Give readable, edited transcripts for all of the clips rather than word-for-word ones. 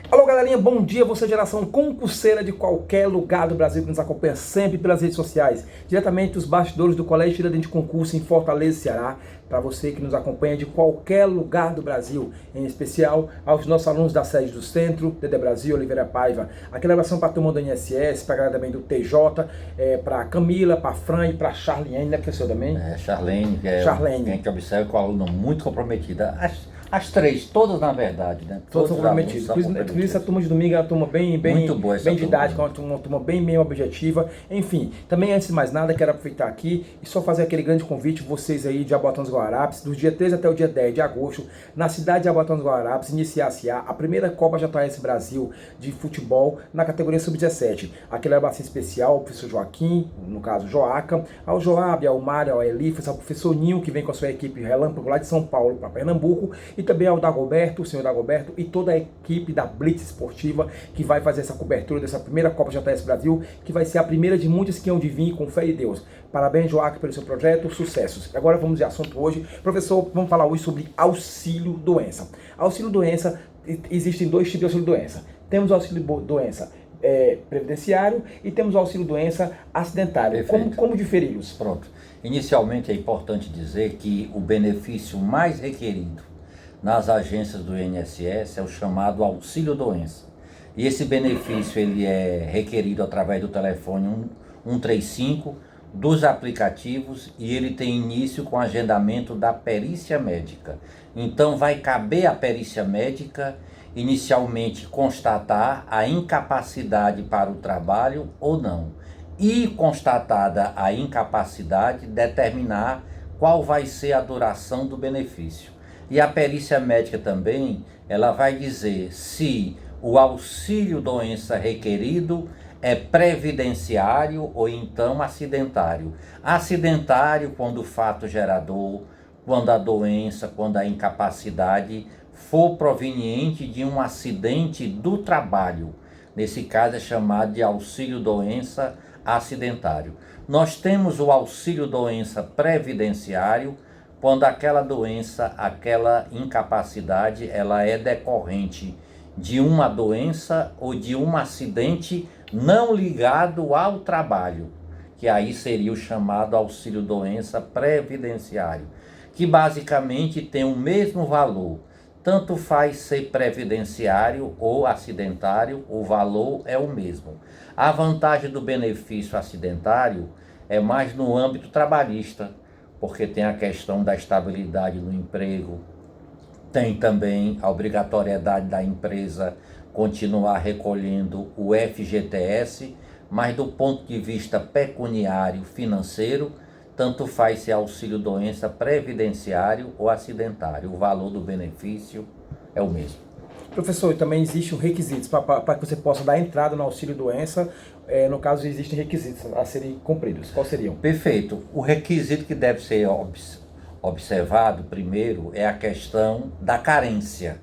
Alô galerinha, bom dia, você geração concurseira de qualquer lugar do Brasil que nos acompanha sempre pelas redes sociais, diretamente dos bastidores do Colégio Tiradentes de Concurso em Fortaleza, Ceará, para você que nos acompanha de qualquer lugar do Brasil, em especial aos nossos alunos da sede do Centro, Dede Brasil, Oliveira Paiva, aquela abração para a turma do INSS, para a galera também do TJ, para a Camila, para a Fran e para a Charliane, né professor também? Charlene, que é Charlene. quem que observa, com a aluna muito comprometida. As três, todas na verdade, né? Todos são os alunos comprometidos. são Por isso essa turma de domingo é uma turma bem Muito boa essa bem turma. didática, uma turma bem objetiva. Enfim, também antes de mais nada, quero aproveitar aqui e só fazer aquele grande convite, vocês aí de Jabotão dos Guararapes, do dia 13 até o dia 10 de agosto, na cidade de Jabotão dos Guararapes, iniciar-se a primeira Copa JS Brasil de futebol na categoria Sub-17. Aquele abraço especial ao professor Joaquim, no caso Joaca, ao Joab, ao Mário, ao Elifas, ao professor Ninho, que vem com a sua equipe Relâmpago lá de São Paulo para Pernambuco, e também ao Dagoberto, o senhor Dagoberto e toda a equipe da Blitz Esportiva que vai fazer essa cobertura dessa primeira Copa JS Brasil, que vai ser a primeira de muitas que hão de vir, com fé em Deus. Parabéns, Joaquim, pelo seu projeto, sucessos. Agora vamos de assunto hoje. Professor, vamos falar hoje sobre auxílio-doença. Auxílio-doença, existem dois tipos de auxílio-doença. Temos o auxílio-doença previdenciário e temos o auxílio-doença acidentário. Como diferi-los? Pronto. Inicialmente é importante dizer que o benefício mais requerido nas agências do INSS é o chamado auxílio-doença. E esse benefício ele é requerido através do telefone 135, dos aplicativos, e ele tem início com agendamento da perícia médica. Então vai caber à perícia médica inicialmente constatar a incapacidade para o trabalho ou não. E constatada a incapacidade, determinar qual vai ser a duração do benefício. E a perícia médica também, ela vai dizer se o auxílio-doença requerido é previdenciário ou então acidentário. Acidentário quando o fato gerador, quando a doença, quando a incapacidade for proveniente de um acidente do trabalho. Nesse caso é chamado de auxílio-doença acidentário. Nós temos o auxílio-doença previdenciário, quando aquela doença, aquela incapacidade, ela é decorrente de uma doença ou de um acidente não ligado ao trabalho, que aí seria o chamado auxílio-doença previdenciário, que basicamente tem o mesmo valor. Tanto faz ser previdenciário ou acidentário, o valor é o mesmo. A vantagem do benefício acidentário é mais no âmbito trabalhista, porque tem a questão da estabilidade no emprego, tem também a obrigatoriedade da empresa continuar recolhendo o FGTS, mas do ponto de vista pecuniário financeiro, tanto faz se auxílio-doença previdenciário ou acidentário, o valor do benefício é o mesmo. Professor, também existem requisitos para que você possa dar entrada no auxílio-doença. No caso, existem requisitos a serem cumpridos. Quais seriam? Perfeito. O requisito que deve ser observado primeiro é a questão da carência,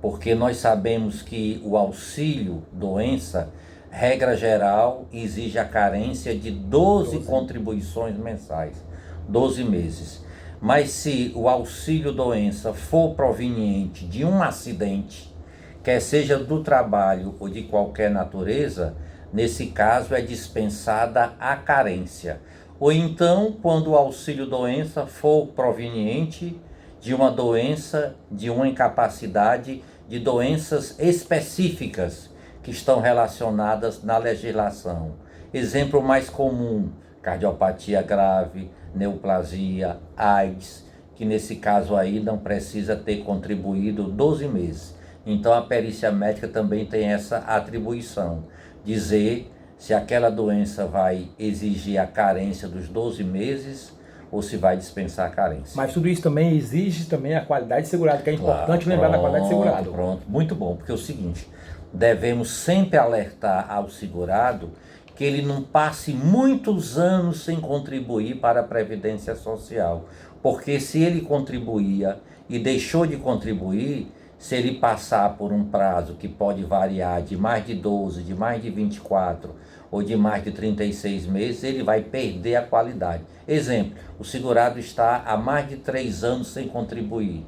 porque nós sabemos que o auxílio-doença, regra geral, exige a carência de 12 contribuições mensais, 12 meses. Mas se o auxílio-doença for proveniente de um acidente, quer seja do trabalho ou de qualquer natureza, nesse caso é dispensada a carência. Ou então, quando o auxílio-doença for proveniente de uma doença, de uma incapacidade, de doenças específicas que estão relacionadas na legislação. Exemplo mais comum: cardiopatia grave, neoplasia, AIDS, que nesse caso aí não precisa ter contribuído 12 meses. Então a perícia médica também tem essa atribuição, dizer se aquela doença vai exigir a carência dos 12 meses ou se vai dispensar a carência. Mas tudo isso também exige também a qualidade segurada, que é importante lembrar da qualidade segurada. Pronto, muito bom, porque é o seguinte, devemos sempre alertar ao segurado que ele não passe muitos anos sem contribuir para a Previdência Social, porque se ele contribuía e deixou de contribuir, se ele passar por um prazo que pode variar de mais de 12, de mais de 24 ou de mais de 36 meses, ele vai perder a qualidade. Exemplo, o segurado está há mais de 3 anos sem contribuir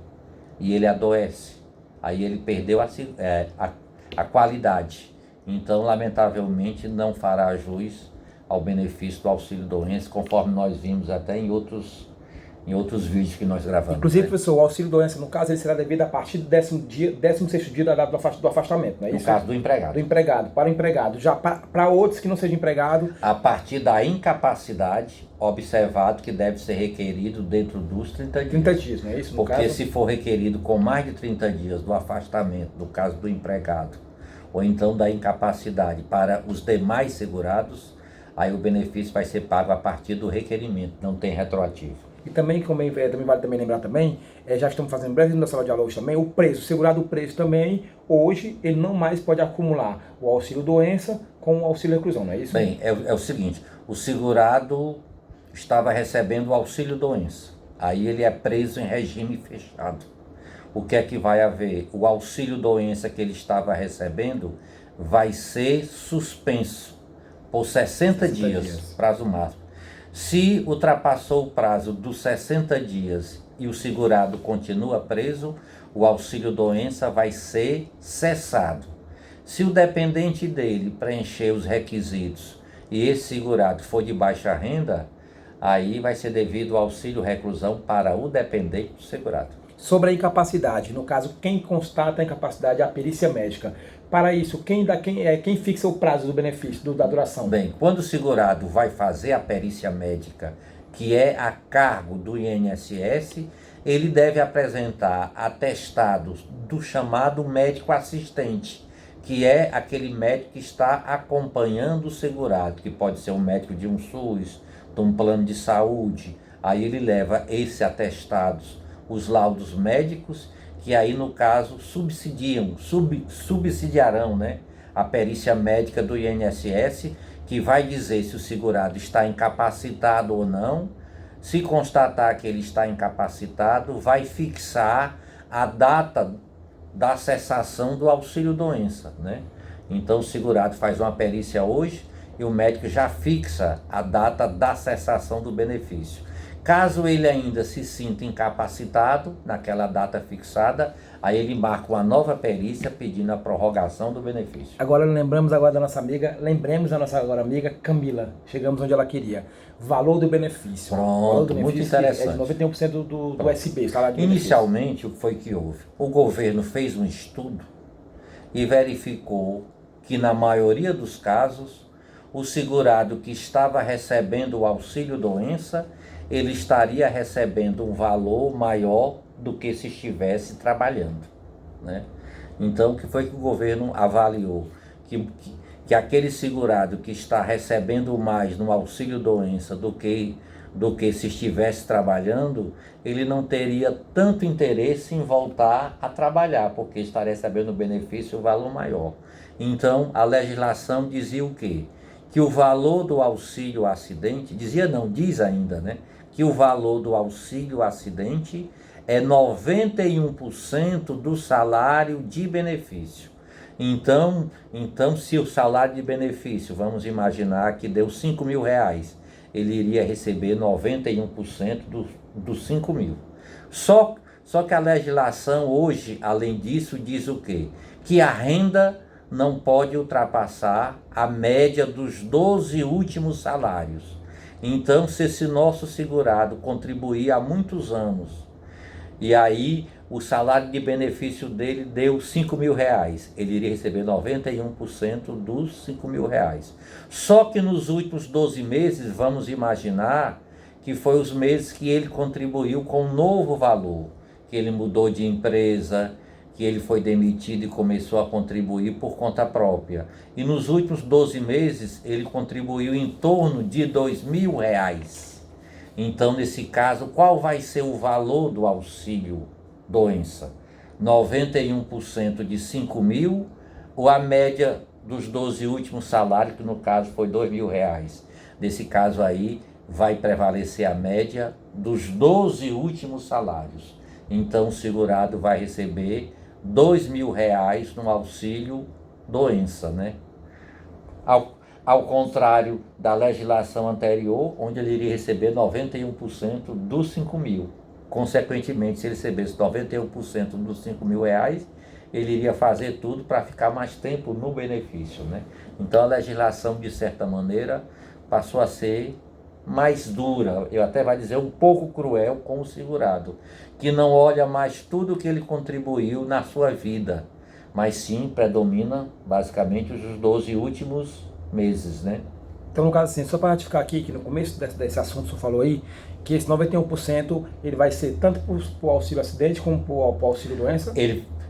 e ele adoece. Aí ele perdeu a a qualidade. Então, lamentavelmente, não fará jus ao benefício do auxílio-doença, conforme nós vimos até em outros vídeos que nós gravamos. Inclusive, né? professor, o auxílio-doença, no caso, ele será devido a partir do 16º dia da data do afastamento, não é isso? No caso do empregado. Do empregado, para o empregado. Já para outros que não sejam empregado... A partir da incapacidade, observado que deve ser requerido dentro dos 30 dias. 30 dias, não é isso? Porque se for requerido com mais de 30 dias do afastamento, no caso do empregado, ou então da incapacidade para os demais segurados, aí o benefício vai ser pago a partir do requerimento, não tem retroativo. E também, também vale também lembrar também, já estamos fazendo breve na sala de aula hoje também, o preso, o segurado preso também, hoje, ele não mais pode acumular o auxílio-doença com o auxílio-reclusão, não é isso? Bem, é o seguinte, o segurado estava recebendo o auxílio-doença, aí ele é preso em regime fechado. O que é que vai haver? O auxílio-doença que ele estava recebendo vai ser suspenso por 60 dias, prazo máximo. Se ultrapassou o prazo dos 60 dias e o segurado continua preso, o auxílio-doença vai ser cessado. Se o dependente dele preencher os requisitos e esse segurado for de baixa renda, aí vai ser devido ao auxílio-reclusão para o dependente do segurado. Sobre a incapacidade, no caso, quem constata a incapacidade é a perícia médica. Para isso, quem fixa o prazo do benefício, da duração? Bem, quando o segurado vai fazer a perícia médica, que é a cargo do INSS, ele deve apresentar atestados do chamado médico assistente, que é aquele médico que está acompanhando o segurado, que pode ser um médico de um SUS, de um plano de saúde. Aí ele leva esses atestados, os laudos médicos, que aí no caso subsidiarão, né, a perícia médica do INSS, que vai dizer se o segurado está incapacitado ou não. Se constatar que ele está incapacitado, vai fixar a data da cessação do auxílio-doença, né? Então o segurado faz uma perícia hoje e o médico já fixa a data da cessação do benefício. Caso ele ainda se sinta incapacitado naquela data fixada, aí ele marca uma nova perícia pedindo a prorrogação do benefício. Agora lembremos da nossa amiga Camila. Chegamos onde ela queria. Valor do benefício. Pronto, muito interessante. É de 91% do SB, salário de Inicialmente, o que foi que houve? O governo fez um estudo e verificou que na maioria dos casos, o segurado que estava recebendo o auxílio-doença, ele estaria recebendo um valor maior do que se estivesse trabalhando, né? Então, o que foi que o governo avaliou? Que aquele segurado que está recebendo mais no auxílio-doença do que se estivesse trabalhando, ele não teria tanto interesse em voltar a trabalhar, porque estaria recebendo o benefício, o valor maior. Então, a legislação dizia o quê? Que o valor do auxílio-acidente, diz ainda, né? Que o valor do auxílio-acidente é 91% do salário de benefício. Então, se o salário de benefício, vamos imaginar que deu 5 mil reais, ele iria receber 91% dos 5 mil. Só que a legislação hoje, além disso, diz o quê? Que a renda não pode ultrapassar a média dos 12 últimos salários. Então, se esse nosso segurado contribuir há muitos anos, e aí o salário de benefício dele deu 5 mil reais, ele iria receber 91% dos 5 mil reais. Só que nos últimos 12 meses, vamos imaginar que foi os meses que ele contribuiu com um novo valor, que ele mudou de empresa, que ele foi demitido e começou a contribuir por conta própria. E nos últimos 12 meses, ele contribuiu em torno de 2 mil reais. Então, nesse caso, qual vai ser o valor do auxílio-doença? 91% de 5 mil ou a média dos 12 últimos salários, que no caso foi 2 mil reais? Nesse caso aí, vai prevalecer a média dos 12 últimos salários. Então, o segurado vai receber 2 mil reais no auxílio-doença, né? Ao contrário da legislação anterior, onde ele iria receber 91% dos 5 mil. Consequentemente, se ele recebesse 91% dos 5 mil reais, ele iria fazer tudo para ficar mais tempo no benefício, né? Então a legislação, de certa maneira, passou a ser mais dura, eu até vai dizer um pouco cruel com o segurado, que não olha mais tudo que ele contribuiu na sua vida, mas sim predomina basicamente os 12 últimos meses, né? Então, no caso assim, só para ratificar aqui, que no começo desse assunto que você falou aí, que esse 91% ele vai ser tanto para o auxílio acidente como para o auxílio doença?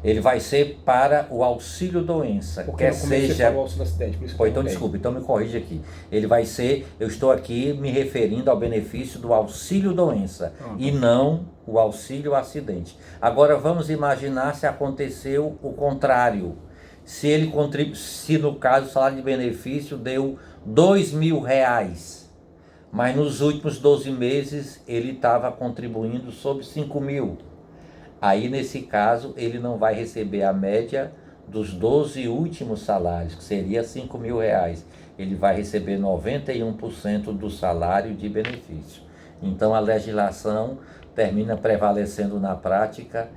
Ele vai ser para o auxílio doença, Porque quer no começo você seja... falou auxílio acidente, por isso que eu Então perguntei. desculpa, então me corrija aqui. Ele vai ser, eu estou aqui me referindo ao benefício do auxílio doença e não o auxílio acidente. Agora vamos imaginar se aconteceu o contrário. Se no caso o salário de benefício deu R$ 2.000, mas nos últimos 12 meses ele estava contribuindo sobre 5.000. Aí nesse caso ele não vai receber a média dos 12 últimos salários, que seria R$ 5.000. Ele vai receber 91% do salário de benefício. Então a legislação termina prevalecendo na prática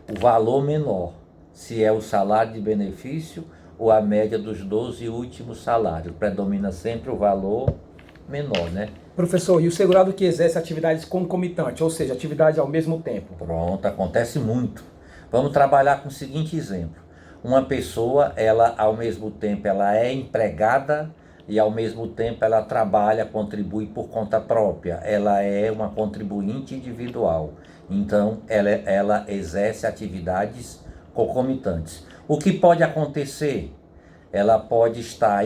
o valor menor, se é o salário de benefício ou a média dos 12 últimos salários. Predomina sempre o valor menor, né? Professor, e o segurado que exerce atividades concomitantes, ou seja, atividades ao mesmo tempo? Pronto, acontece muito. Vamos trabalhar com o seguinte exemplo. Uma pessoa, ela ao mesmo tempo ela é empregada e ao mesmo tempo ela trabalha, contribui por conta própria. Ela é uma contribuinte individual. Então ela exerce atividades concomitantes. O que pode acontecer? Ela pode estar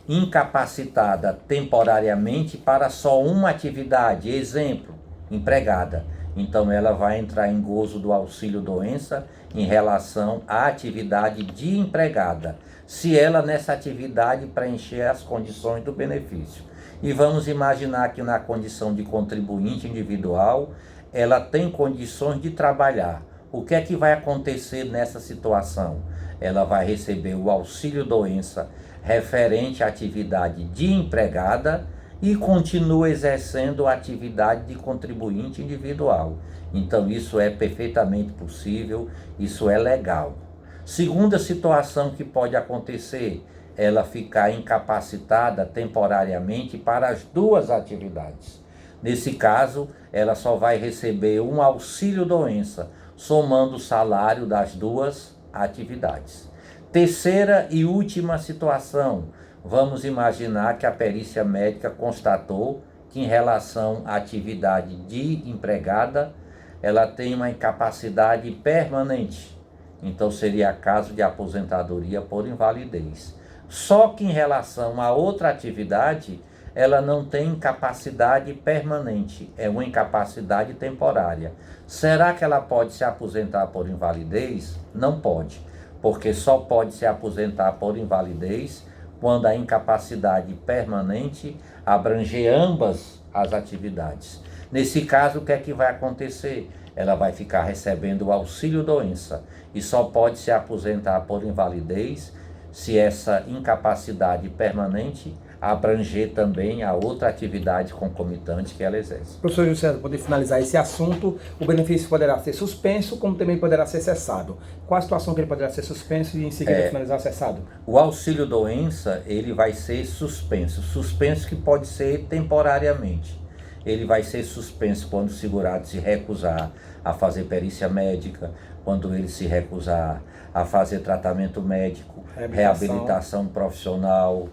incapacitada temporariamente para só uma atividade, exemplo, empregada. Então ela vai entrar em gozo do auxílio doença em relação à atividade de empregada, se ela nessa atividade preencher as condições do benefício. E vamos imaginar que na condição de contribuinte individual, ela tem condições de trabalhar. O que é que vai acontecer nessa situação? Ela vai receber o auxílio doença referente à atividade de empregada e continua exercendo a atividade de contribuinte individual. Então isso é perfeitamente possível, isso é legal. Segunda situação que pode acontecer, ela ficar incapacitada temporariamente para as duas atividades. Nesse caso, ela só vai receber um auxílio doença, somando o salário das duas atividades. Terceira e última situação, vamos imaginar que a perícia médica constatou que em relação à atividade de empregada, ela tem uma incapacidade permanente. Então seria caso de aposentadoria por invalidez. Só que em relação a outra atividade, ela não tem incapacidade permanente, é uma incapacidade temporária. Será que ela pode se aposentar por invalidez? Não pode, porque só pode se aposentar por invalidez quando a incapacidade permanente abranger ambas as atividades. Nesse caso, o que é que vai acontecer? Ela vai ficar recebendo o auxílio doença e só pode se aposentar por invalidez se essa incapacidade permanente abranger também a outra atividade concomitante que ela exerce. Professor José, para poder finalizar esse assunto, o benefício poderá ser suspenso, como também poderá ser cessado. Qual a situação que ele poderá ser suspenso e em seguida finalizar cessado? O auxílio doença, ele vai ser suspenso. Suspenso que pode ser temporariamente. Ele vai ser suspenso quando o segurado se recusar a fazer perícia médica, quando ele se recusar a fazer tratamento médico, reabilitação profissional.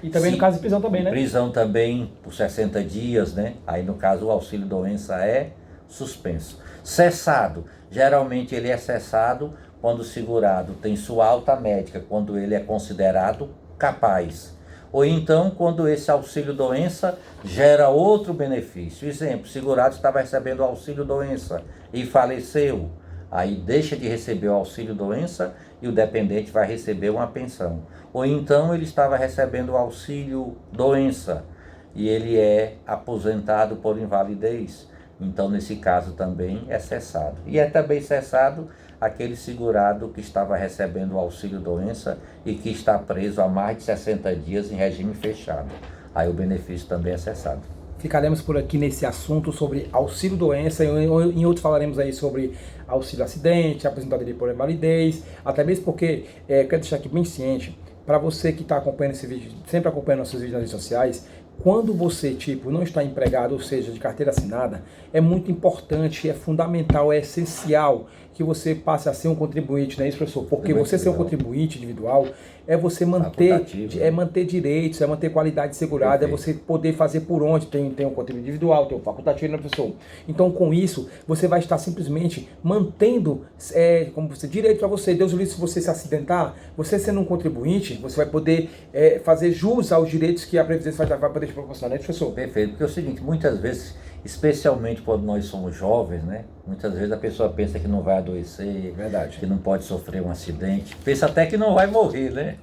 E também no caso de prisão também, né? Prisão também por 60 dias, né? Aí no caso o auxílio doença é suspenso. Cessado, geralmente ele é cessado quando o segurado tem sua alta médica, quando ele é considerado capaz. Ou então quando esse auxílio doença gera outro benefício. Exemplo, o segurado estava recebendo o auxílio doença e faleceu. Aí deixa de receber o auxílio doença e o dependente vai receber uma pensão. Ou então ele estava recebendo o auxílio doença e ele é aposentado por invalidez. Então nesse caso também é cessado. E é também cessado aquele segurado que estava recebendo o auxílio doença e que está preso há mais de 60 dias em regime fechado. Aí o benefício também é cessado. ficaremos por aqui nesse assunto sobre auxílio doença, em outros falaremos aí sobre auxílio acidente, aposentadoria por invalidez, até mesmo porque, quero deixar aqui bem ciente, para você que está acompanhando esse vídeo, sempre acompanhando nossos vídeos nas redes sociais, quando você, não está empregado, ou seja, de carteira assinada, é muito importante, é fundamental, é essencial que você passe a ser um contribuinte, não é isso, professor? Porque você ser um contribuinte individual é você manter, manter direitos, é manter qualidade segurada, é você poder fazer por onde tem um contribuinte individual, tem um facultativo, né, professor? Então, com isso, você vai estar simplesmente mantendo, direito para você. Deus livre, se você se acidentar, você sendo um contribuinte, você vai poder fazer jus aos direitos que a Previdência vai poder te proporcionar, né, professor? Perfeito, porque é o seguinte, muitas vezes, especialmente quando nós somos jovens, né? Muitas vezes a pessoa pensa que não vai adoecer, verdade, que não pode sofrer um acidente, pensa até que não vai morrer, né?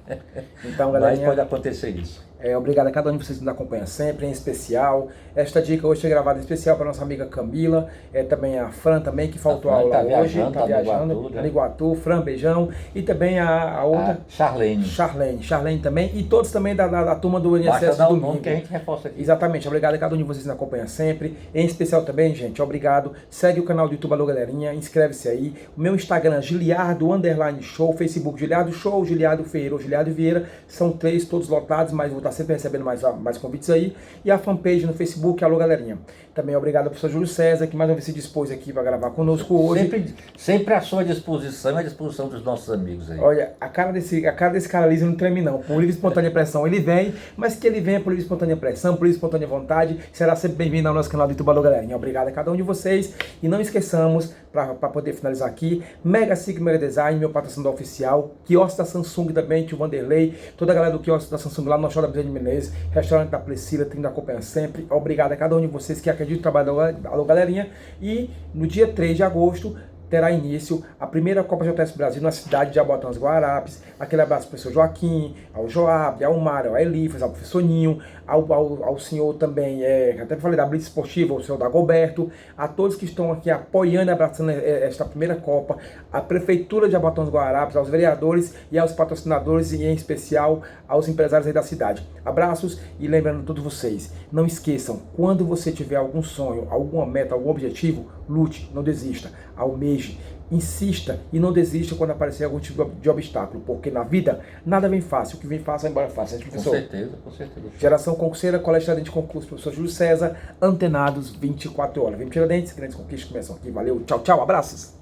Então, mas pode acontecer isso. Obrigado a cada um de vocês que nos acompanha sempre, em especial. Esta dica hoje é gravada em especial para nossa amiga Camila, também a Fran também, que faltou a aula hoje, está viajando, tá no Iguatu, Fran, beijão, e também a outra, Charlene também, e todos também da turma do INSS do domingo. Nome que a gente reforça aqui. Exatamente, obrigado a cada um de vocês que nos acompanha sempre, em especial também, gente, obrigado, segue o canal do YouTube Alô Galerinha, inscreve-se aí, o meu Instagram, Giliardo_Show, Facebook, Giliardo Show, Giliardo Ferreira ou Giliardo Vieira, são 3, todos lotados, mas vou estar sempre recebendo mais convites aí, e a fanpage no Facebook, Alô Galerinha. Também obrigado ao professor Júlio César, que mais uma vez se dispôs aqui para gravar conosco hoje. Sempre à sua disposição e à disposição dos nossos amigos aí. Olha, a cara desse cara liso não treme não, por livre e espontânea pressão ele vem, mas que ele venha por livre e espontânea pressão, por livre e espontânea vontade, será sempre bem-vindo ao nosso canal do YouTube Alô Galerinha. Obrigado a cada um de vocês, e não esqueçamos, para poder finalizar aqui, Mega Sig Mega Design, meu patrocinador oficial, quiosque da Samsung também, tio Vanderlei, toda a galera do quiosque da Samsung lá no Show da Bezerra de Menezes, restaurante da Priscila, tem que acompanhar sempre. Obrigado a cada um de vocês que acreditam no trabalho da Alô Galerinha. E no dia 3 de agosto terá início a primeira Copa JS Brasil na cidade de Jabotão dos Guararapes. Aquele abraço ao professor Joaquim, ao Joab, ao Mário, ao Elifas, ao professor Ninho, ao senhor também, até falei da Blitz Esportiva, ao senhor Dagoberto, a todos que estão aqui apoiando e abraçando esta primeira Copa, a Prefeitura de Jabotão dos Guararapes, aos vereadores e aos patrocinadores, e em especial aos empresários aí da cidade. Abraços, e lembrando a todos vocês, não esqueçam, quando você tiver algum sonho, alguma meta, algum objetivo, lute, não desista, almeje, insista e não desista quando aparecer algum tipo de obstáculo, porque na vida nada vem fácil, o que vem fácil vai embora fácil, professor? Com certeza. Geração concurseira, Colégio Tiradentes de Concurso, professor Júlio César, antenados 24 horas. Vem Tiradentes, grandes conquistas começam aqui. Valeu, tchau, tchau, abraços!